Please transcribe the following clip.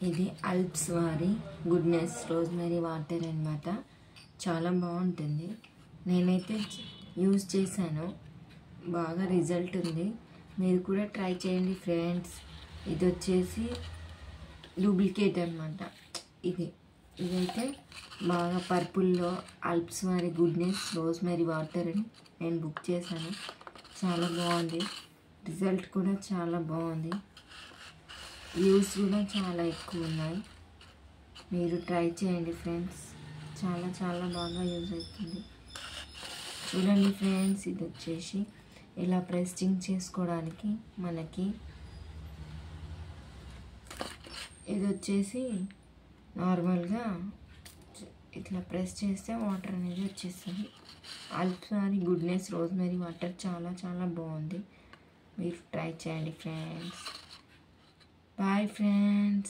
ఇది అల్ప్స్ వారి goodness rosemary water అన్నమాట. చాలా బాగుంటుంది. నేనైతే యూజ్ చేశాను, బాగా రిజల్ట్ ఉంది. మీరు కూడా ట్రై చేయండి ఫ్రెండ్స్. ఇది వచ్చేసి డూప్లికేట్ అనమాట. ఇదైతే బాగా పర్పుల్లో అల్ప్స్ వారి గుడ్నెస్ రోజ్మెరీ వాటర్ అని నేను బుక్ చేశాను. చాలా బాగుంది, రిజల్ట్ కూడా చాలా బాగుంది, వ్యూస్ కూడా చాలా ఎక్కువ ఉన్నాయి. మీరు ట్రై చేయండి ఫ్రెండ్స్, చాలా చాలా బాగా యూజ్ అవుతుంది. చూడండి ఫ్రెండ్స్, ఇది వచ్చేసి ఇలా ప్రెస్టింగ్ చేసుకోవడానికి మనకి ఇది వచ్చేసి నార్మల్గా ఇట్లా ప్రెస్ చేస్తే వాటర్ అనేది వచ్చేస్తుంది. అల్ప్స్ వారి గుడ్నెస్ రోజ్మెరీ వాటర్ చాలా చాలా బాగుంది. మీరు ట్రై చేయండి ఫ్రెండ్స్. Bye friends.